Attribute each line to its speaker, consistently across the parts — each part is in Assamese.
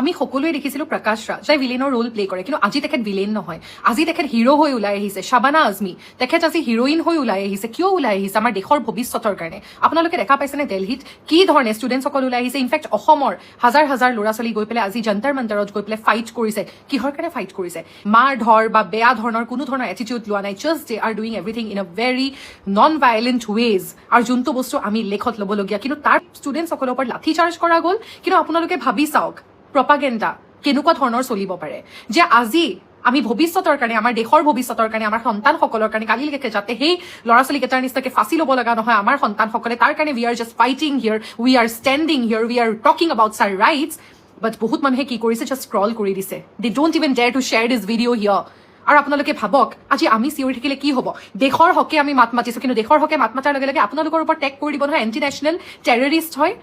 Speaker 1: আমি সকলোৱে দেখিছিলো প্ৰকাশ ৰাজ যাই ভিলেইনৰ ৰোল প্লে কৰে, কিন্তু আজি তেখেত ভিলেইন নহয়, আজি তেখেত হিৰো হৈ ওলাই আহিছে। শাবানা আজমি তেখেত আজি হিৰোইন হৈ ওলাই আহিছে। কিয় ওলাই আহিছে? আমাৰ দেশৰ ভৱিষ্যতৰ কাৰণে। আপোনালোকে দেখা পাইছেনে দিল্লীত কি ধৰণে ষ্টুডেণ্টসকল ওলাই আহিছে? ইনফেক্ট অসমৰ হাজাৰ হাজাৰ ল'ৰা ছোৱালী গৈ পেলাই আজি জন্তৰ মন্তৰত গৈ পেলাই ফাইট কৰিছে। কিহৰ কাৰণে ফাইট কৰিছে? মাৰ ধৰ বা বেয়া ধৰণৰ কোনো ধৰণৰ এটিটিউড লোৱা নাই, just they are doing everything in a very non violent ways. আৰু যোনটো বস্তু আমি লেখত ল'বলগীয়া, কিন্তু তাৰ ষ্টুডেণ্টসকলৰ ওপৰত লাঠি চাৰ্জ কৰা গ'ল। কিন্তু আপোনালোকে ভাবি চাওক প্ৰপাগেণ্ডা কেনেকুৱা ধৰণৰ চলিব পাৰে, যে আজি আমি ভৱিষ্যতৰ কাৰণে, আমাৰ দেশৰ ভৱিষ্যতৰ কাৰণে, আমাৰ সন্তানসকলৰ কাৰণে কালিলৈকে যাতে সেই ল'ৰা ছোৱালীকেইটাৰ নিচিনাকে ফাঁচি ল'ব লগা নহয় আমাৰ সন্তানসকলে, তাৰ কাৰণে we are just fighting here, we are standing here, we are talking about sir rights. But বহুত মানুহে কি কৰিছে? জাষ্ট স্ক্ৰল কৰি দিছে। They don't even dare to share this video' here. আৰু আপোনালোকে ভাবক, আজি আমি চিঞৰি থাকিলে কি হ'ব? দেশৰ হকে আমি মাত মাতিছো, কিন্তু দেশৰ হকে মাত মাতাৰ লগে লগে আপোনালোকৰ ওপৰত টেগ কৰি দিব নহয় এণ্টি নেশ্যনেল টেৰৰিষ্ট হয়।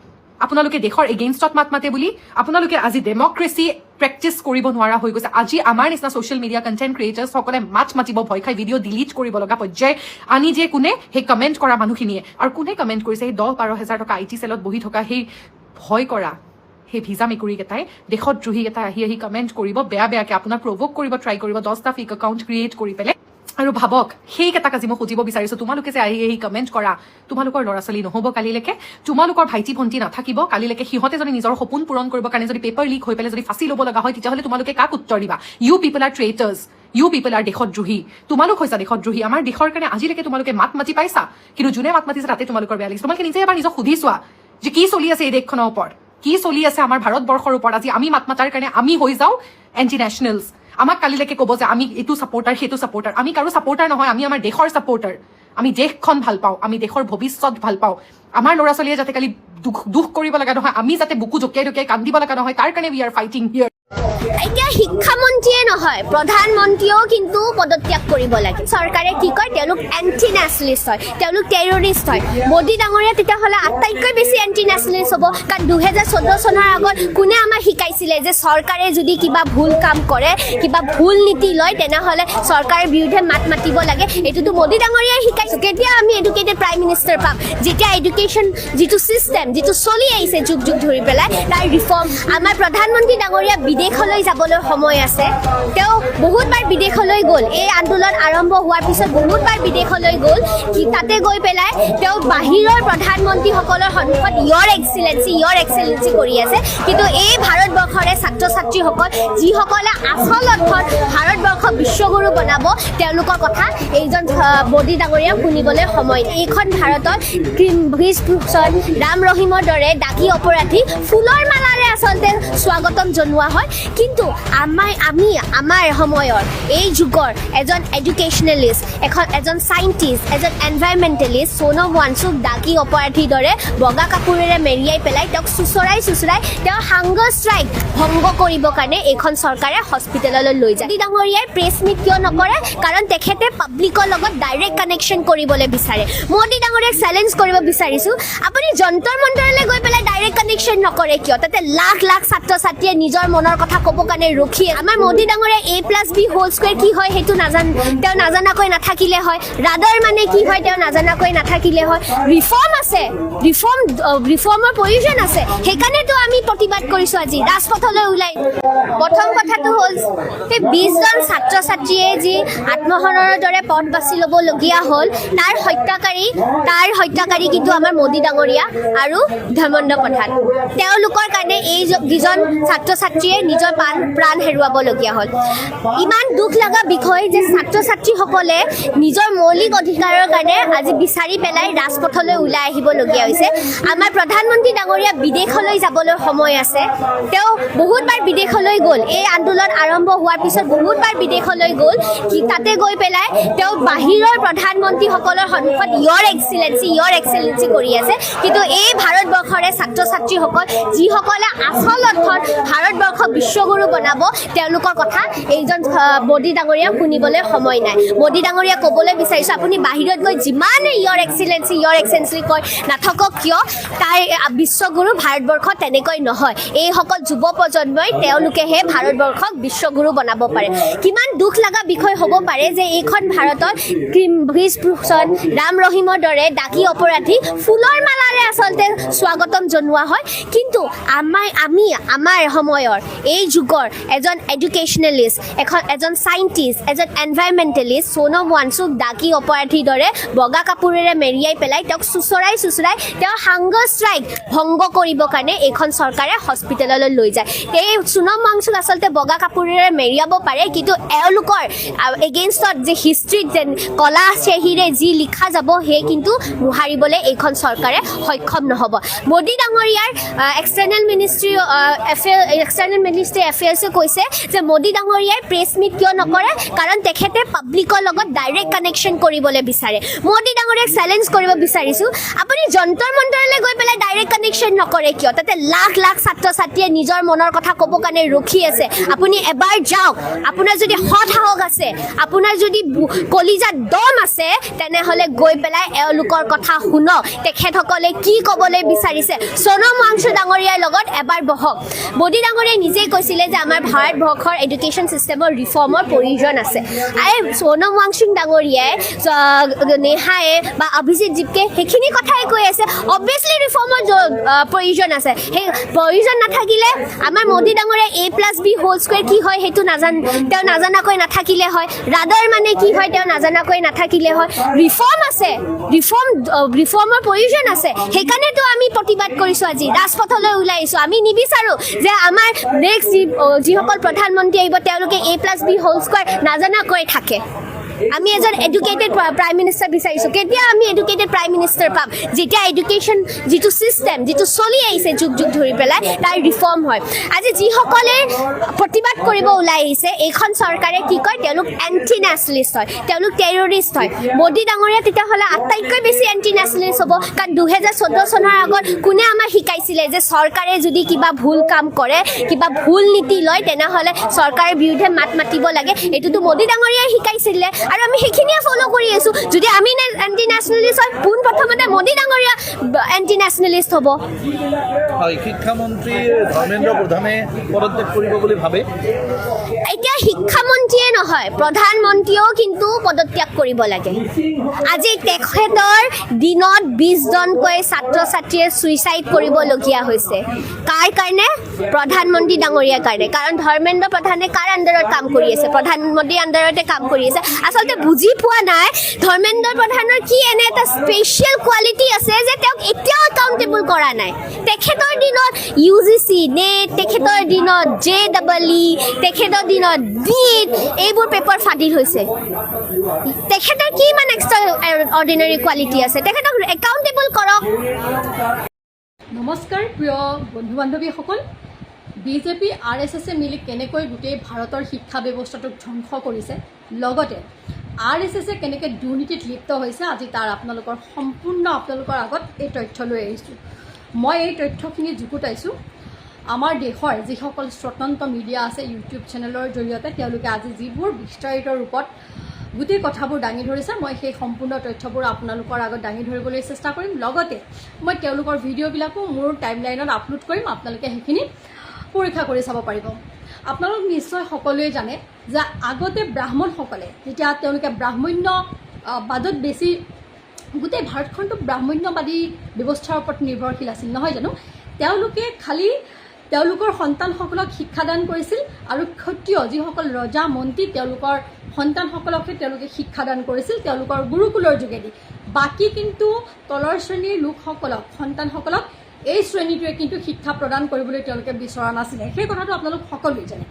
Speaker 1: আপোনালোকে দেশৰ এগেইনষ্টত মাত মাতে বুলি আপোনালোকে আজি ডেমক্ৰেচি প্ৰেক্টিচ কৰিব নোৱাৰা হৈ গৈছে। আজি আমাৰ নিচিনা ছ'চিয়েল মিডিয়া কণ্টেণ্ট ক্ৰিয়েটাৰ্ছসকলে মাত মাতিব ভয় খাই ভিডিঅ' ডিলিট কৰিব লগা পৰ্যায় আনি যে কোনে? সেই কমেণ্ট কৰা মানুহখিনিয়ে। আৰু কোনে কমেণ্ট কৰিছে? সেই 10-12 হাজাৰ টকা IT চেলত বহি থকা সেই ভয় কৰা সেই ভিজা মেকুৰীকেইটাই, দেশত দ্ৰোহীকেইটাই আহি কমেণ্ট কৰিব, বেয়া বেয়াকে আপোনাক প্ৰভোক কৰিব ট্ৰাই কৰিব, 10টা ফেক একাউণ্ট ক্ৰিয়েট কৰি পেলাই। আৰু ভাবক, সেইকেইটাক আজি মই সুধিব বিচাৰিছো, তোমালোকে যে আহি কমেণ্ট কৰা, তোমালোকৰ ল'ৰা ছোৱালী নহ'ব কালিলৈকে? তোমালোকৰ ভাইটি ভণ্টি নাথাকিব কালিলৈকে? সিহঁতে যদি নিজৰ সপোন পূৰণ কৰিবৰ কাৰণে যদি পেপাৰ লিক হৈ পেলাই যদি ফাঁচি ল'ব লগা হয়, তেতিয়াহ'লে তোমালোকে কাক উত্তৰ দিবা? You people are traitors, you people are দেশদ্ৰোহী। তোমালোক হৈছা দেশদ্ৰোহী। আমাৰ দেশৰ কাৰণে আজিলৈকে তোমালোকে মাত মাতি পাইছা, কিন্তু যোনে মাত মাতিছে তাতে তোমালোকৰ বেয়া লাগিছে। তোমালোকে নিজে এবাৰ নিজক সুধি চোৱা যে কি চলি আছে এই দেশখনৰ ওপৰত, কি চলি আছে আমাৰ ভাৰতবৰ্ষৰ ওপৰত। আজি আমি মাত মাতাৰ কাৰণে আমি হৈ যাওঁ এণ্টি নেশ্যনেলছ। আমাক কালিলৈকে ক'ব যে আমি এইটো ছাপৰ্টাৰ, সেইটো ছাপৰ্টাৰ। আমি কাৰো ছাপৰ্টাৰ নহয়, আমি আমাৰ দেশৰ ছাপৰ্টাৰ। আমি দেশখন ভাল পাওঁ, আমি দেশৰ ভৱিষ্যত ভাল পাওঁ। আমাৰ ল'ৰা ছোৱালীয়ে যাতে কালি দুখ কৰিব লগা নহয়, আমি যাতে বুকু জকিয়াই জকিয়াই কান্দিব লগা নহয়, তাৰ কাৰণে উই আৰ ফাইটিং হিয়াৰ।
Speaker 2: এতিয়া শিক্ষামন্ত্ৰীয়ে নহয়, প্ৰধানমন্ত্ৰীয়েও কিন্তু পদত্যাগ কৰিব লাগে। চৰকাৰে কি কয়? তেওঁলোক এণ্টি নেশ্যনেলিষ্ট হয়, তেওঁলোক টেৰৰিষ্ট হয়। মোদী ডাঙৰীয়া তেতিয়াহ'লে আটাইতকৈ বেছি এণ্টি নেশ্যনেলিষ্ট হ'ব, কাৰণ 2014 চনৰ আগত কোনে আমাক শিকাইছিলে যে চৰকাৰে যদি কিবা ভুল কাম কৰে, কিবা ভুল নীতি লয়, তেনেহ'লে চৰকাৰৰ বিৰুদ্ধে মাত মাতিব লাগে? এইটোতো মোদী ডাঙৰীয়াই শিকাইছে। কেতিয়া আমি এডুকেটেড প্ৰাইম মিনিষ্টাৰ পাম? যেতিয়া এডুকেশ্যন যিটো ছিষ্টেম, যিটো চলি আহিছে যুগ যুগ ধৰি পেলাই, তাৰ ৰিফৰ্ম। আমাৰ প্ৰধানমন্ত্ৰী ডাঙৰীয়া বিদেশলৈ যাবলৈ সময় আছে। তেওঁ বহুতবাৰ বিদেশলৈ গ'ল। এই আন্দোলন আৰম্ভ হোৱাৰ পিছত বহুতবাৰ বিদেশলৈ গ'ল। তাতে গৈ পেলাই তেওঁ বাহিৰৰ প্ৰধানমন্ত্ৰীসকলৰ সন্মুখত ইয়ৰ এক্সেলেঞ্চি কৰি আছে। কিন্তু এই ভাৰতবৰ্ষৰে ছাত্ৰ ছাত্ৰীসকল, যিসকলে আচল অৰ্থত ভাৰতবৰ্ষ বিশ্বগুৰু বনাব, তেওঁলোকৰ কথা এইজন মোদী ডাঙৰীয়া শুনিবলৈ সময় নাই। এইখন ভাৰতত ভূষণ ৰাম ৰহিমৰ দৰে ডাকি অপৰাধী ফুলৰ মালাৰে আচলতে স্বাগতম জনোৱা হয়। কিন্তু আমাৰ সময়ৰ এই যুগৰ এজন এডুকেশ্যনেলিষ্ট, এজন চাইণ্টিষ্ট, এজন এনভাইৰমেণ্টেলিষ্ট সোণম ৱাংচুক ডাকি অপৰাধীৰ দৰে বগা কাপোৰেৰে মেৰিয়াই পেলাই তেওঁক চুচৰাই তেওঁৰ হাংগাৰ ষ্ট্ৰাইক ভংগ কৰিবৰ কাৰণে এইখন চৰকাৰে হস্পিটেললৈ লৈ যায়। মোদী ডাঙৰীয়াই প্ৰেছ মিট কিয় নকৰে? কাৰণ তেখেতে পাব্লিকৰ লগত ডাইৰেক্ট কানেকশ্যন কৰিবলৈ বিচাৰে। মোদী ডাঙৰীয়াক চেলেঞ্জ কৰিব বিচাৰিছোঁ, আপুনি যন্তৰ মন্তৰলৈ গৈ পেলাই ডাইৰেক্ট কানেকশ্যন নকৰে কিয়? তাতে লাখ লাখ ছাত্ৰ ছাত্ৰীয়ে নিজৰ মনৰ কথা ক'ব কাৰণে ৰখি। আমাৰ মোদী ডাঙৰীয়া A+B² কি হয় সেইটো তেওঁ নাজানাকৈ নাথাকিলে হয়। ৰাডাৰ মানে কি হয় তেওঁ নাজানাকৈ নাথাকিলে হয়। ৰিফৰ্ম আছে, ৰিফৰ্মৰ প্ৰয়োজন আছে, সেইকাৰণেতো আমি প্ৰতিবাদ কৰিছোঁ আজি ৰাজপথলৈ ওলাই। প্ৰথম কথাটো হ'ল সেই 20জন ছাত্ৰ ছাত্ৰীয়ে যি আত্মহননৰ দৰে পথ বাছি ল'বলগীয়া হ'ল, তাৰ হত্যাকাৰী কিন্তু আমাৰ মোদী ডাঙৰীয়া আৰু ধৰ্মেন্দ্ৰ প্ৰধান। তেওঁলোকৰ কাৰণে এই দুজন ছাত্ৰ ছাত্ৰীয়ে নিজৰ প্ৰাণ হেৰুৱাবলগীয়া হ'ল। ইমান দুখ লগা বিষয় যে ছাত্ৰ ছাত্ৰীসকলে নিজৰ মৌলিক অধিকাৰৰ কাৰণে আজি বিচাৰি পেলাই ৰাজপথলৈ ওলাই আহিবলগীয়া হৈছে। আমাৰ প্ৰধানমন্ত্ৰী ডাঙৰীয়া বিদেশলৈ যাবলৈ সময় আছে। তেওঁ বহুতবাৰ বিদেশলৈ গ'ল। এই আন্দোলন আৰম্ভ হোৱাৰ পিছত বহুতবাৰ বিদেশলৈ গ'ল। তাতে গৈ পেলাই তেওঁ বাহিৰৰ প্ৰধানমন্ত্ৰীসকলৰ সন্মুখত ইয়ৰ এক্সেলেঞ্চি কৰি আছে। কিন্তু এই ভাৰতবৰ্ষৰে ছাত্ৰ ছাত্ৰীসকল, যিসকলে আচল অৰ্থত ভাৰতবৰ্ষ বিশ্বগুৰু বনাব, তেওঁলোকৰ কথা এইজন মোদী ডাঙৰীয়া শুনিবলৈ সময় নাই। মোদী ডাঙৰীয়া ক'বলৈ বিচাৰিছোঁ, আপুনি বাহিৰত গৈ যিমানে ইয়ৰ এক্সেলেঞ্চি কৈ নাথাকক কিয়, তাৰ বিশ্বগুৰু ভাৰতবৰ্ষ তেনেকৈ নহয়। এইসকল যুৱ প্ৰজন্মই তেওঁলোকেহে ভাৰতবৰ্ষক বিশ্বগুৰু বনাব পাৰে। কিমান দুখ লগা বিষয় হ'ব পাৰে যে এইখন ভাৰতত ব্ৰিজভূষণ ৰাম ৰহিমৰ দৰে ডাকি অপৰাধী ফুলৰ মালাৰে আচলতে স্বাগতম জনোৱা হয়, কিন্তু আমাৰ সময়ৰ এই যুগৰ এজন এডুকেশ্যনেলিষ্ট, এজন চাইণ্টিষ্ট, এজন এনভাইৰমেণ্টেলিষ্ট সোণম ৱাংচুক ডাকি অপৰাধীৰ দৰে বগা কাপোৰেৰে মেৰিয়াই পেলাই তেওঁক চুচৰাই তেওঁ হাংগাৰ ষ্ট্ৰাইক ভংগ কৰিবৰ কাৰণে এইখন চৰকাৰে হস্পিটেললৈ লৈ যায়। এই সোণম ৱাংচুক আচলতে বগা কাপোৰেৰে মেৰিয়াব পাৰে, কিন্তু এওঁলোকৰ এগেইনষ্টত যে হিষ্ট্ৰীত যেন কলা চেহিৰে যি লিখা যাব সেই কিন্তু মোহাৰিবলৈ এইখন চৰকাৰে সক্ষম নহ'ব। মোদী ডাঙৰীয়াৰ এক্সটাৰ্নেল মিনিষ্ট্ৰী এফেয়াৰ্ছে কৈছে যে মোদী ডাঙৰীয়াই প্ৰেছ মিট কিয় নকৰে, কাৰণ তেখেতে পাব্লিকৰ লগত ডাইৰেক্ট কানেকশ্যন কৰিবলৈ বিচাৰে। মোদী ডাঙৰীয়াক চেলেঞ্জ কৰিব বিচাৰিছোঁ, আপুনি যন্তৰ মন্তৰলৈ গৈ পেলাই ডাইৰেক্ট কানেকশ্যন নকৰে কিয়? তাতে লাখ লাখ ছাত্ৰ ছাত্ৰীয়ে নিজৰ মনৰ কথা ক'ব কাৰণে ৰখি আছে। আপুনি এবাৰ যাওক, আপোনাৰ যদি সৎ সাহস আছে, আপোনাৰ যদি কলিজাত দম আছে, তেনেহ'লে গৈ পেলাই এওঁলোকৰ কথা শুনক, তেখেতসকলে কি ক'বলৈ বিচাৰিছে। সোণম ৱাংচুক ডাঙৰীয়াৰ লগত এবাৰ বহক। মোদী ডাঙৰীয়াই নিজেই কৈছিলে যে আমাৰ ভাৰতবৰ্ষৰ এডুকেশ্যন ছিষ্টেমৰ ৰিফৰ্মৰ প্ৰয়োজন আছে। সোণম ৱাংচুক ডাঙৰীয়াই নেহায়ে বা অভিজিত জীপকে সেইখিনি কথাই কৈ আছে। অবভিয়াছলি ৰিফৰ্মৰ প্ৰয়োজন আছে। সেই প্ৰয়োজন নাথাকিলে আমাৰ মোদী ডাঙৰীয়া A+B² কি হয় সেইটো তেওঁ নাজানাকৈ নাথাকিলে হয়, ৰাডাৰ মানে কি হয় তেওঁ নাজানাকৈ নাথাকিলে হয়। ৰিফৰ্ম আছে, ৰিফৰ্মৰ প্ৰয়োজন আছে, সেইকাৰণেতো আমি প্ৰতিবাদ কৰিছোঁ, আজি ৰাজপথলৈ ওলাই আহিছোঁ। আমি নিবিচাৰোঁ যে আমাৰ নেক্সট যিসকল প্ৰধানমন্ত্ৰী আহিব তেওঁলোকে A+B² নাজানাকৈ থাকে। আমি এজন এডুকেটেড প্ৰাইম মিনিষ্টাৰ বিচাৰিছোঁ। কেতিয়া আমি এডুকেটেড প্ৰাইম মিনিষ্টাৰ পাম? যেতিয়া এডুকেশ্যন যিটো ছিষ্টেম যিটো চলি আহিছে যুগ ধৰি পেলাই তাৰ ৰিফৰ্ম হয়। আজি যিসকলে প্ৰতিবাদ কৰিব ওলাই আহিছে, এইখন চৰকাৰে কি কয়, তেওঁলোক এণ্টি নেশ্যনেলিষ্ট হয়, তেওঁলোক টেৰৰিষ্ট হয়। মোদী ডাঙৰীয়া তেতিয়াহ'লে আটাইতকৈ বেছি এণ্টি নেশ্যনেলিষ্ট হ'ব, কাৰণ 2014 চনৰ আগত কোনে আমাক শিকাইছিলে যে চৰকাৰে যদি কিবা ভুল কাম কৰে, কিবা ভুল নীতি লয়, তেনেহ'লে চৰকাৰৰ বিৰুদ্ধে মাত মাতিব লাগে। এইটোতো মোদী ডাঙৰীয়াই শিকাইছিলে আৰু আমি সেইখিনিয়ে ফ'ল' কৰি আছোঁ। যদি আমি এণ্টি নেশ্যনেলিষ্ট হয়, পোনপ্ৰথমতে মোদী ডাঙৰীয়া এণ্টি নেশ্যনেলিষ্ট হ'ব।
Speaker 3: হয়, শিক্ষামন্ত্ৰী ধৰ্মেন্দ্ৰ প্ৰধানে পদত্যাগ কৰিব বুলি ভাবে।
Speaker 2: এতিয়া শিক্ষামন্ত্ৰীয়ে নহয়, প্ৰধানমন্ত্ৰীয়েও কিন্তু পদত্যাগ কৰিব লাগে। আজি তেখেতৰ দিনত 20 জনকৈ ছাত্ৰ ছাত্ৰীয়ে ছুইচাইড কৰিবলগীয়া হৈছে। কাৰ কাৰণে? প্ৰধানমন্ত্ৰী ডাঙৰীয়াৰ কাৰণে। কাৰণ ধৰ্মেন্দ্ৰ প্ৰধানে কাৰ আণ্ডাৰত কাম কৰি আছে? প্ৰধানমন্ত্ৰীৰ আণ্ডাৰতে কাম কৰি আছে। আচলতে বুজি পোৱা নাই ধৰ্মেন্দ্ৰ প্ৰধানৰ কি এনে এটা স্পেচিয়েল কোৱালিটি আছে যে তেওঁক এতিয়াও একাউণ্টেবল কৰা নাই। তেখেতৰ দিনত UGC, নেট, তেখেতৰ দিনত JEE, তেখেতৰ দিনত DEET, এইবোৰ পেপাৰ ফাদিল হৈছে। তেখেতৰ কি ইমান এক্সট্ৰা অৰ্ডিনাৰী কোৱালিটি আছে? তেখেতক একাউণ্টেবল কৰক।
Speaker 4: নমস্কাৰ প্ৰিয় বন্ধু বান্ধৱীসকল। BJP RSS মিলি কেনেকৈ গোটেই ভাৰতৰ শিক্ষা ব্যৱস্থাটোক ধ্বংস কৰিছে, লগতে RSS কেনেকৈ দুৰ্নীতিত লিপ্ত হৈছে, আজি তাৰ আপোনালোকৰ আগত এই তথ্য লৈ আহিছোঁ। মই এই তথ্যখিনি যুগুতাইছোঁ আমাৰ দেশৰ যিসকল স্বতন্ত্ৰ মিডিয়া আছে ইউটিউব চেনেলৰ জৰিয়তে, তেওঁলোকে আজি যিবোৰ বিস্তাৰিত ৰূপত গোটেই কথাবোৰ দাঙি ধৰিছে, মই সেই সম্পূৰ্ণ তথ্যবোৰ আপোনালোকৰ আগত দাঙি ধৰিবলৈ চেষ্টা কৰিম। লগতে মই তেওঁলোকৰ ভিডিঅ'বিলাকো মোৰ টাইমলাইনত আপলোড কৰিম, আপোনালোকে সেইখিনি পৰীক্ষা কৰি চাব পাৰিব। আপোনালোক নিশ্চয় সকলোৱে জানে যে আগতে ব্ৰাহ্মণসকলে যেতিয়া তেওঁলোকে ব্ৰাহ্মণ্যবাদত বেছি, গোটেই ভাৰতখনটো ব্ৰাহ্মণ্যবাদী ব্যৱস্থাৰ ওপৰত নিৰ্ভৰশীল আছিল, নহয় জানো? তেওঁলোকে খালি তেওঁলোকৰ সন্তানসকলক শিক্ষাদান কৰিছিল আৰু ক্ষত্ৰিয় যিসকল ৰজা মন্ত্ৰী তেওঁলোকৰ সন্তানসকলকহে তেওঁলোকে শিক্ষাদান কৰিছিল তেওঁলোকৰ গুৰুকুলৰ যোগেদি। বাকী কিন্তু তলৰ শ্ৰেণীৰ লোকসকলক, সন্তানসকলক এই শ্ৰেণীটোৱে কিন্তু শিক্ষা প্ৰদান কৰিবলৈ তেওঁলোকে বিচৰা নাছিলে। সেই কথাটো আপোনালোক সকলোৱে জানে।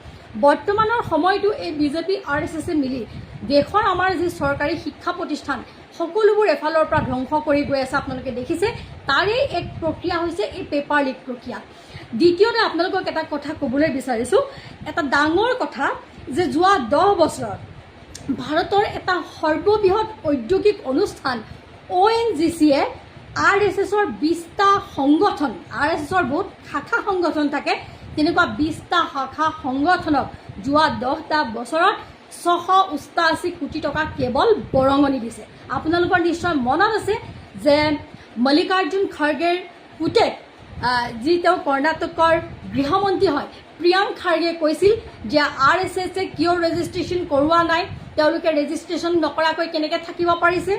Speaker 4: বৰ্তমানৰ সময়টো এই BJP RSS মিলি দেশৰ আমাৰ যি চৰকাৰী শিক্ষা প্ৰতিষ্ঠান সকলোবোৰ এফালৰ পৰা ধ্বংস কৰি গৈ আছে, আপোনালোকে দেখিছে। তাৰে এক প্ৰক্ৰিয়া হৈছে এই পেপাৰ লিক প্ৰক্ৰিয়া। দ্বিতীয়তে আপোনালোকক এটা কথা ক'বলৈ বিচাৰিছোঁ, এটা ডাঙৰ কথা যে যোৱা 10 বছৰত ভাৰতৰ এটা সৰ্ববৃহৎ ঔদ্যোগিক অনুষ্ঠান ONGCয়ে RSSৰ 20টা সংগঠন, RSSৰ বহুত শাখা সংগঠন থাকে, তেনেকুৱা 20টা শাখা সংগঠনক যোৱা 10টা বছৰত 688 কোটি টকা কেৱল বৰঙণি দিছে। আপোনালোকৰ নিশ্চয় মনত আছে যে মল্লিকাৰ্জুন খাৰ্গেৰ পুতেক, যি তেওঁ কৰ্ণাটকৰ গৃহমন্ত্ৰী হয়, প্ৰিয়ংক খাৰ্গে কৈছিল যে RSSে কিয় ৰেজিষ্ট্ৰেশ্যন কৰোৱা নাই, তেওঁলোকে ৰেজিষ্ট্ৰেশ্যন নকৰাকৈ কেনেকৈ থাকিব পাৰিছে,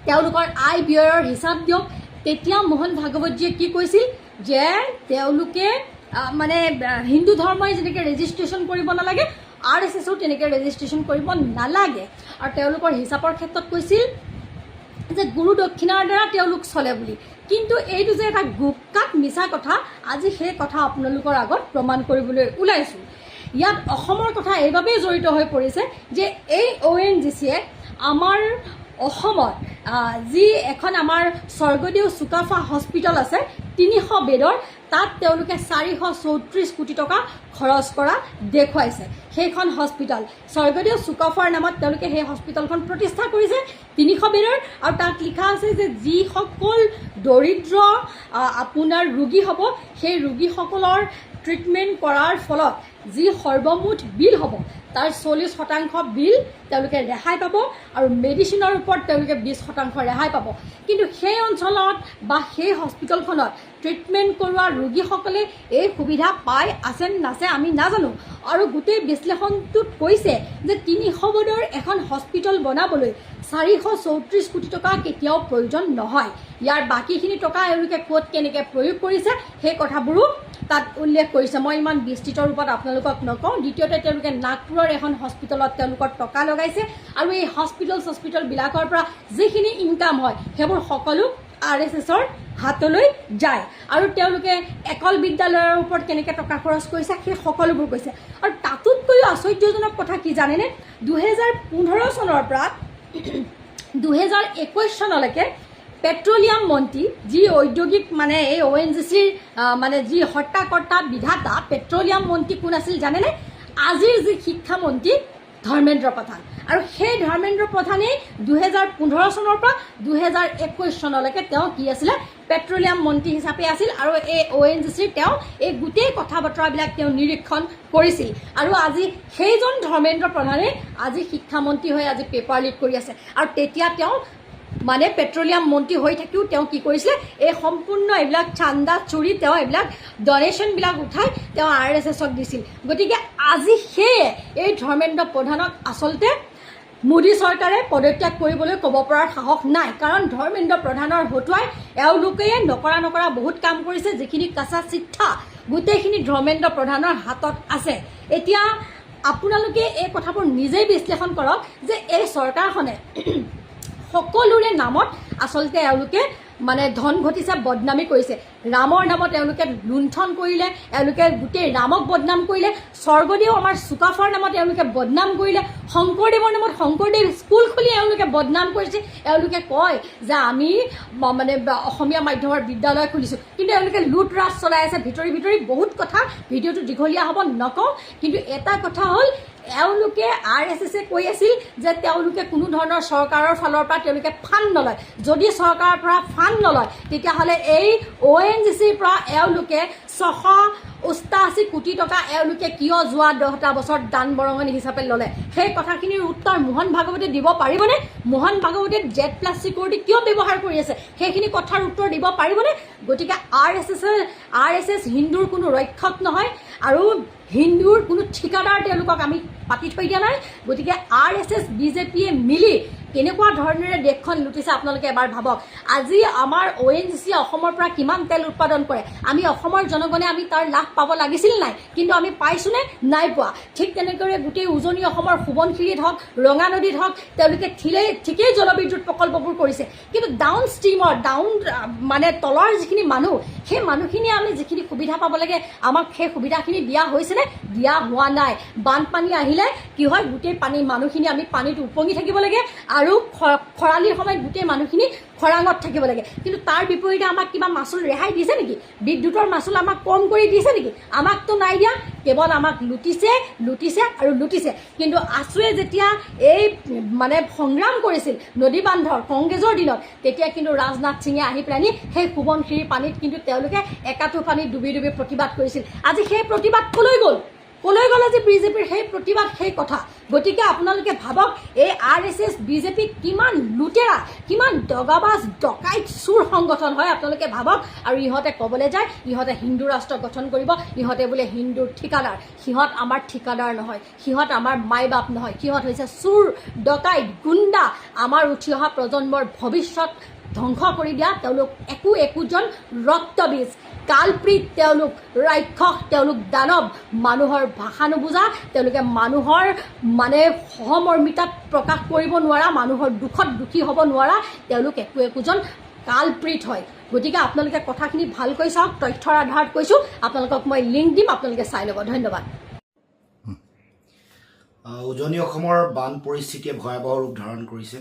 Speaker 4: তেওঁলোকৰ আয় ব্যয়ৰ হিচাপ দিয়ক। তেতিয়া মোহন ভাগৱতজীয়ে কি কৈছিল যে তেওঁলোকে মানে হিন্দু ধৰ্মই যেনেকৈ ৰেজিষ্ট্ৰেশ্যন কৰিব নালাগে, RSSও তেনেকৈ ৰেজিষ্ট্ৰেশ্যন কৰিব নালাগে। আৰু তেওঁলোকৰ হিচাপৰ ক্ষেত্ৰত কৈছিল যে গুৰু দক্ষিণাৰ দ্বাৰা তেওঁলোক চলে বুলি। কিন্তু এইটো যে এটা গুপকাত মিছা কথা, আজি সেই কথা আপোনালোকৰ আগত প্ৰমাণ কৰিবলৈ ওলাইছোঁ। ইয়াত অসমৰ কথা এইবাবেই জড়িত হৈ পৰিছে যে এই ONGCয়ে আমাৰ অসমত যি এখন আমাৰ স্বৰ্গদেউ চুকাফা হস্পিটেল আছে 300 বেডৰ, তাত তেওঁলোকে 434 কোটি টকা খৰচ কৰা দেখুৱাইছে। সেইখন হস্পিটেল স্বৰ্গদেউ চুকাফাৰ নামত তেওঁলোকে সেই হস্পিটেলখন প্ৰতিষ্ঠা কৰিছে 300 বেডৰ। আৰু তাত লিখা আছে যে যিসকল দৰিদ্ৰ আপোনাৰ ৰোগী হ'ব, সেই ৰোগীসকলৰ ট্ৰিটমেণ্ট কৰাৰ ফলত যি সৰ্বমুঠ বিল হ'ব তাৰ 40% বিল তেওঁলোকে ৰেহাই পাব আৰু মেডিচিনৰ ওপৰত তেওঁলোকে 20% ৰেহাই পাব। কিন্তু সেই অঞ্চলত বা সেই হস্পিটেলখনত ট্ৰিটমেণ্ট কৰোৱা ৰোগীসকলে এই সুবিধা পাই আছে নাছে আমি নাজানো। আৰু গোটেই বিশ্লেষণটোত কৈছে যে 300 বেডৰ এখন হস্পিটেল বনাবলৈ 434 কোটি টকা কেতিয়াও প্ৰয়োজন নহয়। ইয়াৰ বাকীখিনি টকা এওঁলোকে ক'ত কেনেকৈ প্ৰয়োগ কৰিছে সেই কথাবোৰো তাত উল্লেখ কৰিছে। মই ইমান বিস্তৃত ৰূপত আপোনালোকক নকওঁ। দ্বিতীয়তে তেওঁলোকে নাগপুৰৰ এখন হস্পিটেলত তেওঁলোকৰ টকা লগাইছে আৰু এই হস্পিটেলবিলাকৰ পৰা যিখিনি ইনকাম হয় সেইবোৰ সকলো RSSৰ হাতলৈ যায়। আৰু তেওঁলোকে একল বিদ্যালয়ৰ ওপৰত কেনেকৈ টকা খৰচ কৰিছে সেই সকলোবোৰ কৈছে। আৰু তাতোতকৈও আশ্চৰ্যজনক কথা কি জানেনে, 2015 চনৰ পৰা 2021 চনলৈকে পেট্ৰলিয়াম মন্ত্ৰী যি ঔদ্যোগিক মানে এই ONGCৰ মানে যি হৰ্তাকৰ্তা বিধাতা পেট্ৰলিয়াম মন্ত্ৰী কোন আছিল জানেনে? আজিৰ যি শিক্ষামন্ত্ৰী ধৰ্মেন্দ্ৰ প্ৰধান। আৰু সেই ধৰ্মেন্দ্ৰ প্ৰধানেই 2015 চনৰ পৰা 2021 চনলৈকে তেওঁ কি আছিলে, পেট্ৰলিয়াম মন্ত্ৰী হিচাপে আছিল। আৰু এই ONGCৰ তেওঁ এই গোটেই কথা বতৰাবিলাক তেওঁ নিৰীক্ষণ কৰিছিল। আৰু আজি সেইজন ধৰ্মেন্দ্ৰ প্ৰধানে আজি শিক্ষামন্ত্ৰী হৈ আজি পেপাৰ লিক কৰি আছে। আৰু তেতিয়া তেওঁ মানে পেট্ৰলিয়াম মন্ত্ৰী হৈ থাকিও তেওঁ কি কৰিছিলে, এই সম্পূৰ্ণ এইবিলাক চান্দা চুৰি তেওঁ এইবিলাক ডনেশ্যনবিলাক উঠাই তেওঁ RSSক দিছিল। গতিকে আজি সেয়ে এই ধৰ্মেন্দ্ৰ প্ৰধানক আচলতে মোদী চৰকাৰে পদত্যাগ কৰিবলৈ ক'ব পৰাৰ সাহস নাই। কাৰণ ধৰ্মেন্দ্ৰ প্ৰধানৰ হতুৱাই এওঁলোকে নকৰা বহুত কাম কৰিছে, যিখিনি কাঁচা চিঠা গোটেইখিনি ধৰ্মেন্দ্ৰ প্ৰধানৰ হাতত আছে। এতিয়া আপোনালোকে এই কথাবোৰ নিজেই বিশ্লেষণ কৰক যে এই চৰকাৰখনে সকলোৰে নামত আচলতে এওঁলোকে মানে ধন ঘটিছে, বদনামী কৰিছে। ৰামৰ নামত এওঁলোকে লুণ্ঠন কৰিলে, এওঁলোকে গোটেই ৰামক বদনাম কৰিলে। স্বৰ্গদেউ আমাৰ চুকাফাৰ নামত এওঁলোকে বদনাম কৰিলে। শংকৰদেৱৰ নামত শংকৰদেৱ স্কুল খুলি এওঁলোকে বদনাম কৰিছে। এওঁলোকে কয় যে আমি মানে অসমীয়া মাধ্যমৰ বিদ্যালয় খুলিছোঁ, কিন্তু এওঁলোকে লুট ৰাজ চলাই আছে ভিতৰি বহুত কথা। ভিডিঅ'টো দীঘলীয়া হ'ব নকওঁ, কিন্তু এটা কথা হ'ল এওঁলোকে RSSে কৈ আছিল যে তেওঁলোকে কোনো ধৰণৰ চৰকাৰৰ ফালৰ পৰা তেওঁলোকে ফাণ্ড নলয়। যদি চৰকাৰৰ পৰা ফাণ্ড নলয় তেতিয়াহ'লে এই ONGCৰ পৰা এওঁলোকে 688 কোটি টকা এওঁলোকে কিয় যোৱা 10টা বছৰ দান বৰঙণি হিচাপে ল'লে, সেই কথাখিনিৰ উত্তৰ মোহন ভাগৱতে দিব পাৰিবনে? মোহন ভাগৱতে Z+ চিকিউৰিটি কিয় ব্যৱহাৰ কৰি আছে সেইখিনি কথাৰ উত্তৰ দিব পাৰিবনে? গতিকে RSS হিন্দুৰ কোনো ৰক্ষক নহয় আৰু হিন্দুৰ কোনো ঠিকাদাৰ তেওঁলোকক আমি পাতি থৈ দিয়া নাই। গতিকে RSS BJPয়ে মিলি কেনেকুৱা ধৰণেৰে দেশখন লুটিছে আপোনালোকে এবাৰ ভাবক। আজি আমাৰ ONGC অসমৰ পৰা কিমান তেল উৎপাদন কৰে, আমি অসমৰ জনগণে আমি তাৰ লাভ পাব লাগিছিল নাই, কিন্তু আমি পাইছোনে? নাই পোৱা। ঠিক তেনেদৰে গোটেই উজনি অসমৰ সোৱণশিৰিত হওক, ৰঙা নদীত হওক তেওঁলোকে ঠিকেই জলবিদ্যুৎ প্ৰকল্পবোৰ কৰিছে, কিন্তু ডাউন ষ্ট্ৰীমৰ মানে তলৰ যিখিনি মানুহ, সেই মানুহখিনিয়ে আমি যিখিনি সুবিধা পাব লাগে আমাক সেই সুবিধাখিনি দিয়া হৈছেনে? দিয়া হোৱা নাই। বানপানী আহিলে কি হয়, গোটেই মানুহখিনি আমি পানীত উপঙি থাকিব লাগে আৰু খৰালিৰ সময়ত গোটেই মানুহখিনি খৰাঙত থাকিব লাগে। কিন্তু তাৰ বিপৰীতে আমাক কিবা মাচুল ৰেহাই দিছে নেকি? বিদ্যুতৰ মাচুল আমাক কম কৰি দিছে নেকি? আমাকতো নাই দিয়া। কেৱল আমাক লুটিছে আৰু লুটিছে। কিন্তু আছুৱে যেতিয়া এই মানে সংগ্ৰাম কৰিছিল নদী বান্ধৰ কংগ্ৰেছৰ দিনত, তেতিয়া কিন্তু ৰাজনাথ সিঙে আহি পেলানি সেই সোৱণশিৰি পানীত কিন্তু তেওঁলোকে একাঠু পানীত ডুবি প্ৰতিবাদ কৰিছিল। আজি সেই প্ৰতিবাদ কলৈ গ'ল? ক'লৈ গ'ল আজি বিজেপিৰ সেই প্ৰতিবাদ সেই কথা গতিকে আপোনালোকে ভাবক এই RSS বিজেপি কিমান লুটেৰা কিমান দগাবাজ ডকাইত চুৰ সংগঠন হয় আপোনালোকে ভাবক আৰু ইহঁতে ক'বলৈ যায় ইহঁতে হিন্দু ৰাষ্ট্ৰ গঠন কৰিব ইহঁতে বোলে হিন্দুৰ ঠিকাদাৰ সিহঁত আমাৰ ঠিকাদাৰ নহয় সিহঁত আমাৰ মাই বাপ নহয় সিহঁত হৈছে চুৰ ডকাইত গুণ্ডা আমাৰ উঠি অহা প্ৰজন্মৰ ভৱিষ্যত ধ্বংস কৰি দিয়া তেওঁলোক একোজন ৰক্তবীজ কালপ্ৰীত তেওঁলোক ৰাক্ষস তেওঁলোক দানৱ মানুহৰ ভাষা নুবুজা তেওঁলোকে মানুহৰ মানে সহমৰ্মিতাত প্ৰকাশ কৰিব নোৱাৰা মানুহৰ দুখত দুখী হ'ব নোৱাৰা তেওঁলোক একোজন কালপ্ৰীত হয় গতিকে আপোনালোকে কথাখিনি ভালকৈ চাওক তথ্যৰ আধাৰত কৈছোঁ আপোনালোকক মই লিংক দিম আপোনালোকে চাই ল'ব ধন্যবাদ
Speaker 5: উজনি অসমৰ বান পৰিস্থিতিয়ে ভয়াৱহ ৰূপ ধাৰণ কৰিছে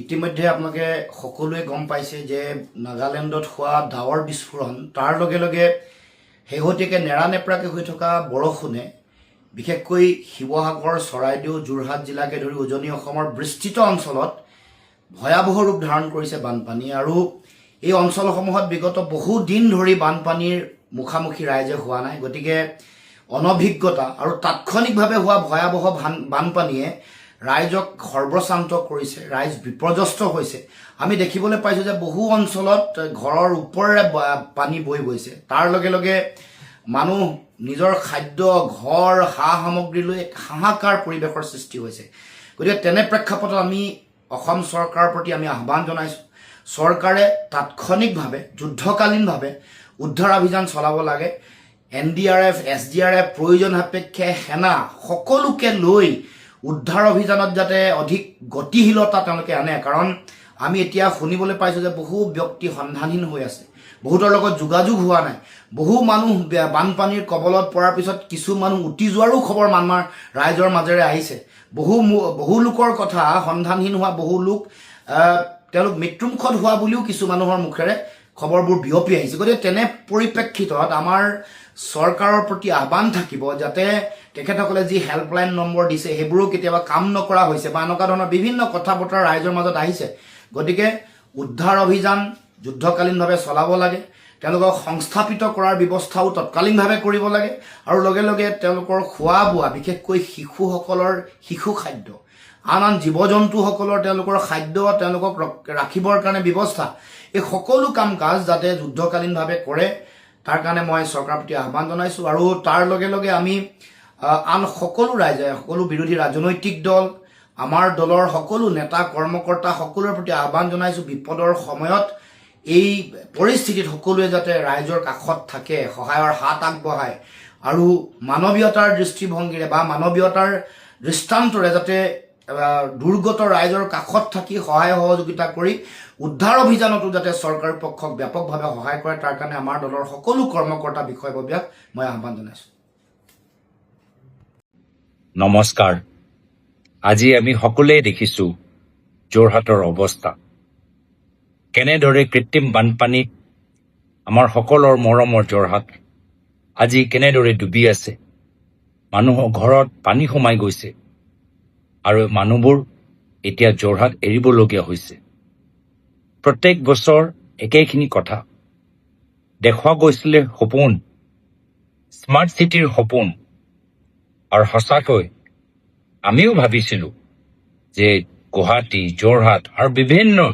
Speaker 5: ইতিমধ্যে আপোনালোকে সকলোৱে গম পাইছে যে নাগালেণ্ডত হোৱা ডাৱৰ বিস্ফোৰণ তাৰ লগে লগে শেহতীয়াকৈ নেৰানেপেৰাকৈ হৈ থকা বৰষুণে বিশেষকৈ শিৱসাগৰ চৰাইদেউ যোৰহাট জিলাকে ধৰি উজনি অসমৰ বিস্তৃত অঞ্চলত ভয়াৱহ ৰূপ ধাৰণ কৰিছে বানপানী আৰু এই অঞ্চলসমূহত বিগত বহু দিন ধৰি বানপানীৰ মুখামুখি ৰাইজে হোৱা নাই গতিকে অনভিজ্ঞতা আৰু তাৎক্ষণিকভাৱে হোৱা ভয়াৱহ বানপানীয়ে ৰাইজক সৰ্বশ্ৰান্ত কৰিছে ৰাইজ বিপৰ্যস্ত হৈছে আমি দেখিবলৈ পাইছোঁ যে বহু অঞ্চলত ঘৰৰ ওপৰেৰে পানী বৈ গৈছে তাৰ লগে লগে মানুহ নিজৰ খাদ্য ঘৰ সা সামগ্ৰীলৈ এক হাহাকাৰ পৰিৱেশৰ সৃষ্টি হৈছে গতিকে তেনে প্ৰেক্ষাপটত আমি অসম চৰকাৰৰ প্ৰতি আমি আহ্বান জনাইছোঁ চৰকাৰে তাৎক্ষণিকভাৱে যুদ্ধকালীনভাৱে উদ্ধাৰ অভিযান চলাব লাগে NDRF SDRF প্ৰয়োজন সাপেক্ষে সেনা সকলোকে লৈ উদ্ধাৰ অভিযানত যাতে অধিক গতিশীলতা তেওঁলোকে আনে কাৰণ আমি এতিয়া শুনিবলৈ পাইছোঁ যে বহু ব্যক্তি সন্ধানহীন হৈ আছে বহুতৰ লগত যোগাযোগ হোৱা নাই বহু মানুহ বানপানীৰ কবলত পৰাৰ পিছত কিছু মানুহ উটি যোৱাৰো খবৰ আমাৰ ৰাইজৰ মাজেৰে আহিছে বহু লোকৰ কথা সন্ধানহীন হোৱা বহু লোক তেওঁলোক মৃত্যুমুখত হোৱা বুলিও কিছু মানুহৰ মুখেৰে খবৰবোৰ বিয়পি আহিছে গতিকে তেনে পৰিপ্ৰেক্ষিতত আমাৰ চৰকাৰৰ প্ৰতি আহ্বান থাকিব যাতে তেখেতসকলে যি হেল্পলাইন নম্বৰ দিছে সেইবোৰো কেতিয়াবা কাম নকৰা হৈছে বা এনেকুৱা ধৰণৰ বিভিন্ন কথা বতৰা ৰাইজৰ মাজত আহিছে গতিকে উদ্ধাৰ অভিযান যুদ্ধকালীনভাৱে চলাব লাগে তেওঁলোকক সংস্থাপিত কৰাৰ ব্যৱস্থাও তৎকালীনভাৱে কৰিব লাগে আৰু লগে লগে তেওঁলোকৰ খোৱা বোৱা বিশেষকৈ শিশুসকলৰ শিশু খাদ্য আন জীৱ জন্তুসকলৰ তেওঁলোকৰ খাদ্য তেওঁলোকক ৰাখিবৰ কাৰণে ব্যৱস্থা এই সকলো কাম কাজ যাতে যুদ্ধকালীনভাৱে কৰে তাৰ কাৰণে মই চৰকাৰৰ প্ৰতি আহ্বান জনাইছোঁ আৰু তাৰ লগে লগে আমি আন সকলো ৰাইজে সকলো বিৰোধী ৰাজনৈতিক দল আমাৰ দলৰ সকলো নেতা কৰ্মকৰ্তা সকলোৰে প্ৰতি আহ্বান জনাইছোঁ বিপদৰ সময়ত এই পৰিস্থিতিত সকলোৱে যাতে ৰাইজৰ কাষত থাকে সহায়ৰ হাত আগবঢ়ায় আৰু মানৱীয়তাৰ দৃষ্টিভংগীৰে বা মানৱীয়তাৰ দৃষ্টান্তৰে যাতে দুৰ্গত ৰাইজৰ কাষত থাকি সহায় সহযোগিতা কৰি উদ্ধাৰ অভিযানতো যাতে চৰকাৰী পক্ষক ব্যাপকভাৱে সহায় কৰে তাৰ কাৰণে আমাৰ দলৰ সকলো কৰ্মকৰ্তা বিষয়ববীয়াক মই আহ্বান জনাইছোঁ
Speaker 6: নমস্কাৰ আজি আমি সকলোৱে দেখিছোঁ যোৰহাটৰ অৱস্থা কেনেদৰে কৃত্ৰিম বানপানীত আমাৰ সকলৰ মৰমৰ যোৰহাট আজি কেনেদৰে ডুবি আছে মানুহৰ ঘৰত পানী সোমাই গৈছে আৰু মানুহবোৰ এতিয়া যোৰহাট এৰিবলগীয়া হৈছে প্ৰত্যেক বছৰ একেখিনি কথা দেখুওৱা গৈছিলে সপোন স্মাৰ্ট চিটিৰ সপোন আৰু সঁচাকৈ আমিও ভাবিছিলোঁ যে গুৱাহাটী যোৰহাট আৰু বিভিন্ন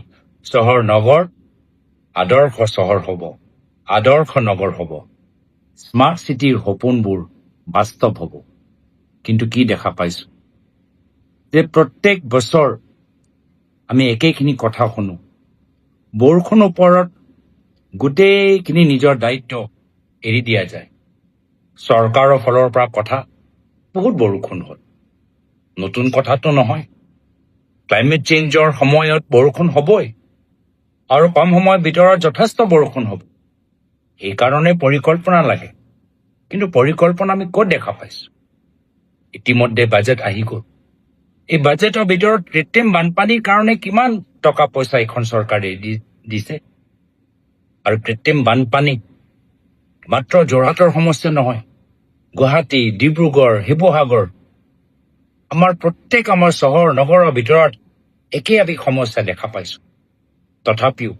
Speaker 6: চহৰ নগৰ আদৰ্শ চহৰ হ'ব আদৰ্শ নগৰ হ'ব স্মাৰ্ট চিটিৰ সপোনবোৰ বাস্তৱ হ'ব কিন্তু কি দেখা পাইছোঁ যে প্ৰত্যেক বছৰ আমি একেখিনি কথা শুনো বৰষুণৰ ওপৰত গোটেইখিনি নিজৰ দায়িত্ব এৰি দিয়া যায় চৰকাৰৰ ফালৰ পৰা কথা বহুত বৰষুণ হ'ল নতুন কথাটো নহয় ক্লাইমেট চেঞ্জৰ সময়ত বৰষুণ হ'বই আৰু কম সময়ৰ ভিতৰত যথেষ্ট বৰষুণ হ'ব সেইকাৰণে পৰিকল্পনা লাগে কিন্তু পৰিকল্পনা আমি ক'ত দেখা পাইছোঁ ইতিমধ্যে বাজেট আহি গ'ল এই বাজেটৰ ভিতৰত কৃত্ৰিম বানপানীৰ কাৰণে কিমান টকা পইচা এখন চৰকাৰে দিছে আৰু কৃত্ৰিম বানপানী মাত্ৰ যোৰহাটৰ সমস্যা নহয় গুৱাহাটী ডিব্ৰুগড় শিৱসাগৰ আমাৰ প্ৰত্যেক আমাৰ চহৰ নগৰৰ ভিতৰত একে আমি সমস্যা দেখা পাইছোঁ তথাপিও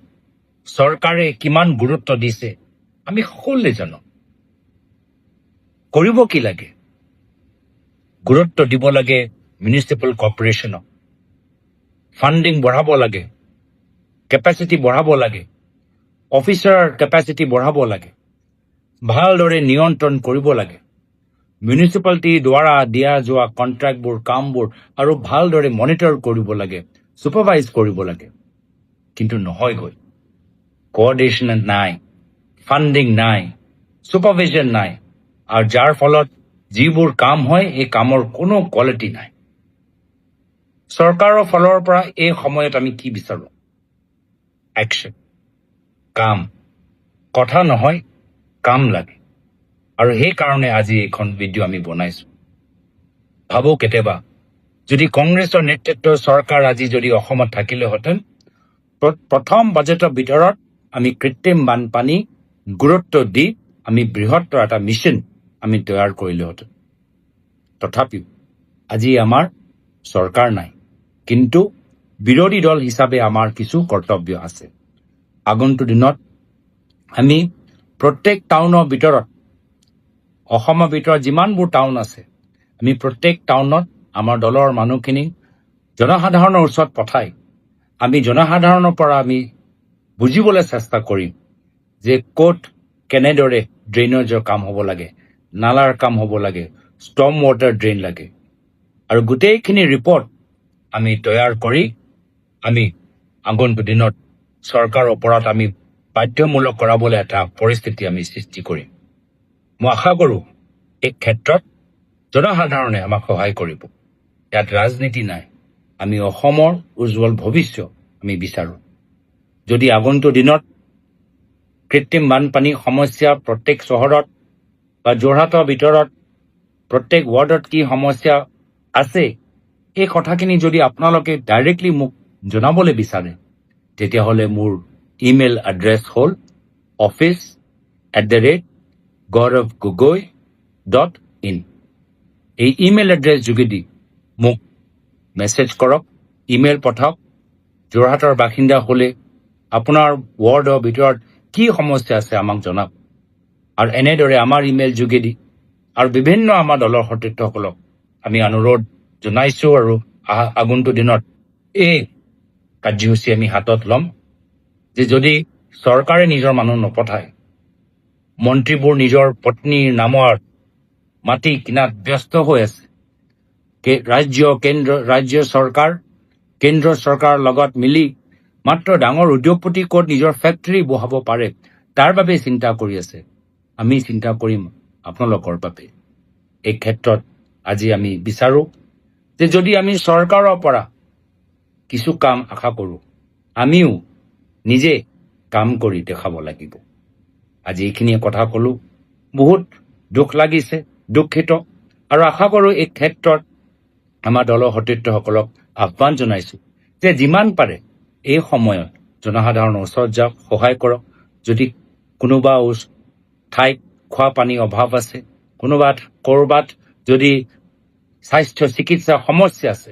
Speaker 6: চৰকাৰে কিমান গুৰুত্ব দিছে আমি সকলোৱে জানো কৰিব কি লাগে গুৰুত্ব দিব লাগে মিউনিচিপেল কৰ্পৰেশ্যনক, ফাণ্ডিং বঢ়াব লাগে, কেপাচিটি বঢ়াব লাগে, অফিচাৰৰ কেপাচিটি বঢ়াব লাগে, ভালদৰে নিয়ন্ত্ৰণ কৰিব লাগে, মিউনিচিপালিটিৰ দ্বাৰা দিয়া যোৱা কণ্ট্ৰেক্টবোৰ কামবোৰ আৰু ভালদৰে মনিটৰ কৰিব লাগে, ছুপাৰভাইজ কৰিব লাগে। কিন্তু নহয়গৈ, কোঅৰ্ডিনেশ্যন নাই, ফাণ্ডিং নাই, ছুপাৰভিজন নাই, আৰু যাৰ ফলত যিবোৰ কাম হয় এই কামৰ কোনো কোৱালিটি নাই। চৰকাৰৰ ফালৰ পৰা এই সময়ত আমি কি বিচাৰোঁ? একশ্যন, কাম, কথা নহয়, কাম লাগে। আৰু সেইকাৰণে আজি এইখন ভিডিঅ' আমি বনাইছোঁ। ভাবোঁ কেতিয়াবা যদি কংগ্ৰেছৰ নেতৃত্বৰ চৰকাৰ আজি যদি অসমত থাকিলেহেঁতেন, প্ৰথম বাজেটৰ ভিতৰত আমি কৃত্ৰিম বানপানী গুৰুত্ব দি আমি বৃহত্তৰ এটা মিছন আমি তৈয়াৰ কৰিলোহেঁতেন। তথাপিও আজি আমাৰ চৰকাৰ নাই, কিন্তু বিৰোধী দল হিচাপে আমাৰ কিছু কৰ্তব্য আছে। আগন্তুক দিনত আমি প্ৰত্যেক টাউনৰ ভিতৰত, অসমৰ ভিতৰত যিমানবোৰ টাউন আছে, আমি প্ৰত্যেক টাউনত আমাৰ দলৰ মানুহখিনি জনসাধাৰণৰ ওচৰত পঠাই আমি জনসাধাৰণৰ পৰা আমি বুজিবলৈ চেষ্টা কৰিম যে ক'ত কেনেদৰে ড্ৰেইনেজৰ কাম হ'ব লাগে, নালাৰ কাম হ'ব লাগে, ষ্টৰ্ম ৱাটাৰ ড্ৰেইন লাগে, আৰু গোটেইখিনি ৰিপৰ্ট আমি তৈয়াৰ কৰি আমি আগন্তুক দিনত চৰকাৰৰ ওপৰত আমি বাধ্যমূলক কৰাবলৈ এটা পৰিস্থিতি আমি সৃষ্টি কৰিম। মই আশা কৰোঁ এই ক্ষেত্ৰত জনসাধাৰণে আমাক সহায় কৰিব। ইয়াত ৰাজনীতি নাই, আমি অসমৰ উজ্জ্বল ভৱিষ্যত আমি বিচাৰোঁ। যদি আগন্তুক দিনত কৃত্ৰিম বানপানীৰ সমস্যা প্ৰত্যেক চহৰত বা যোৰহাটৰ ভিতৰত প্ৰত্যেক ৱাৰ্ডত কি সমস্যা আছে, এই কথাখিনি যদি আপোনালোকে ডাইৰেক্টলি মোক জনাবলৈ বিচাৰে, তেতিয়াহ'লে মোৰ ইমেইল এড্ৰেছ হ'ল office@gauravgogoi.in। এই ইমেইল এড্ৰেছ যোগেদি মোক মেছেজ কৰক, ইমেইল পঠাওক। যোৰহাটৰ বাসিন্দা হ'লে আপোনাৰ ৱাৰ্ডৰ ভিতৰত কি সমস্যা আছে আমাক জনাওক। আৰু এনেদৰে আমাৰ ইমেইল যোগেদি আৰু বিভিন্ন আমাৰ দলৰ সতীৰ্থসকলক আমি অনুৰোধ জনাইছোঁ, আৰু আগন্তুক দিনত এই কাৰ্যসূচী আমি হাতত ল'ম যে যদি চৰকাৰে নিজৰ মানুহ নপঠায়, মন্ত্ৰীবোৰ নিজৰ পত্নীৰ নামৰ মাটি কিনাত ব্যস্ত হৈ আছে, ৰাজ্য চৰকাৰ কেন্দ্ৰ চৰকাৰৰ লগত মিলি মাত্ৰ ডাঙৰ উদ্যোগপতি ক'ত নিজৰ ফেক্টৰী বহাব পাৰে তাৰ বাবে চিন্তা কৰি আছে। আমি চিন্তা কৰিম আপোনালোকৰ বাবে। এই ক্ষেত্ৰত আজি আমি বিচাৰোঁ যে যদি আমি চৰকাৰৰ পৰা কিছু কাম আশা কৰোঁ, আমিও নিজে কাম কৰি দেখাব লাগিব। আজি এইখিনিয়ে কথা ক'লোঁ, বহুত দুখ লাগিছে, দুখিত, আৰু আশা কৰোঁ এই ক্ষেত্ৰত আমাৰ দলৰ সতীৰ্থসকলক আহ্বান জনাইছোঁ যে যিমান পাৰে এই সময়ত জনসাধাৰণৰ ওচৰত যাওক, সহায় কৰক। যদি কোনোবা ঠাইত খোৱা পানীৰ অভাৱ আছে, ক'ৰবাত যদি স্বাস্থ্য চিকিৎসাৰ সমস্যা আছে,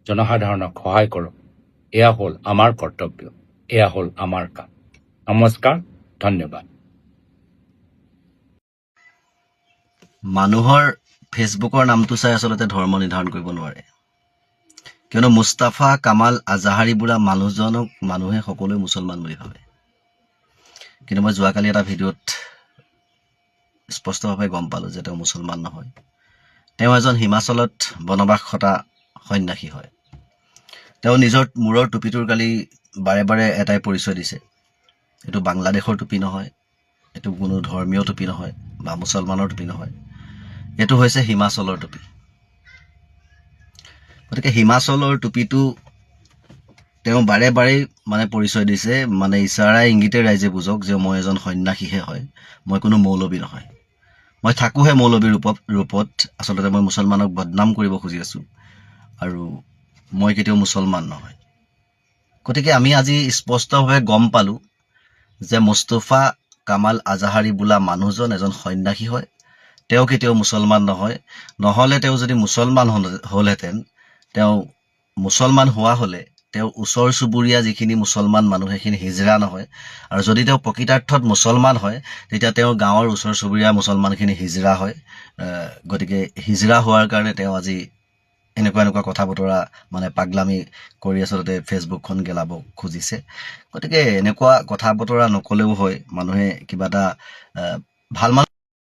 Speaker 6: জনসাধাৰণক সহায় কৰক। এয়া হ'ল আমাৰ কৰ্তব্য, এয়া হ'ল আমাৰ কাম। নমস্কাৰ, ধন্যবাদ।
Speaker 7: মানুহৰ ফেচবুকৰ নামটো চাই আচলতে ধৰ্ম নিৰ্ধাৰণ কৰিব নোৱাৰে, কিয়নো মুস্তাফা কামাল আজাহাৰী বোলা মানুহজনক মানুহে সকলোৱে মুছলমান বুলি ভাবে। কিন্তু মই যোৱাকালি এটা ভিডিঅ'ত স্পষ্টভাৱে গম পালোঁ যে তেওঁ মুছলমান নহয়। তেওঁ এজন হিমাচলত বনবাস খটা সন্যাসী হয়। তেওঁ নিজৰ মূৰৰ টুপিটোৰ কালি বাৰে বাৰে এটাই পৰিচয় দিছে, এইটো বাংলাদেশৰ টুপি নহয়, এইটো কোনো ধৰ্মীয় টুপি নহয় বা মুছলমানৰ টুপি নহয়, এইটো হৈছে হিমাচলৰ টুপি। গতিকে হিমাচলৰ টুপিটো তেওঁ বাৰে বাৰে পৰিচয় দিছে, ইচাৰা ইংগিতে ৰাইজে বুজক যে মই এজন সন্যাসীহে হয়, মই কোনো মৌলবী নহয়। মই থাকোঁহে মৌলবীৰ ৰূপত। আচলতে মই মুছলমানক বদনাম কৰিব খুজি আছোঁ, আৰু মই কেতিয়াও মুছলমান নহয়। গতিকে আমি আজি স্পষ্টভাৱে গম পালোঁ যে মুস্তাফা কামাল আজাহাৰী বোলা মানুহজন এজন সন্যাসী হয়, তেওঁ কেতিয়াও মুছলমান নহয়। নহ'লে তেওঁ যদি মুছলমান হ'লহেঁতেন, তেওঁ মুছলমান হোৱা হ'লে তেওঁৰ ওচৰ চুবুৰীয়া যিখিনি মুছলমান মানুহ সেইখিনি হিজৰা নহয় আৰু যদি তেওঁ প্ৰকৃতাৰ্থত মুছলমান হয় তেতিয়া তেওঁৰ গাঁৱৰ ওচৰ চুবুৰীয়া মুছলমানখিনি হিজৰা হয় গতিকে হিজৰা হোৱাৰ কাৰণে তেওঁ আজি এনেকুৱা কথা বতৰা মানে পাগলামি কৰি আচলতে ফেচবুকখন গেলাব খুজিছে গতিকে এনেকুৱা কথা বতৰা নকলেও হয় মানুহে কিবা এটা ভাল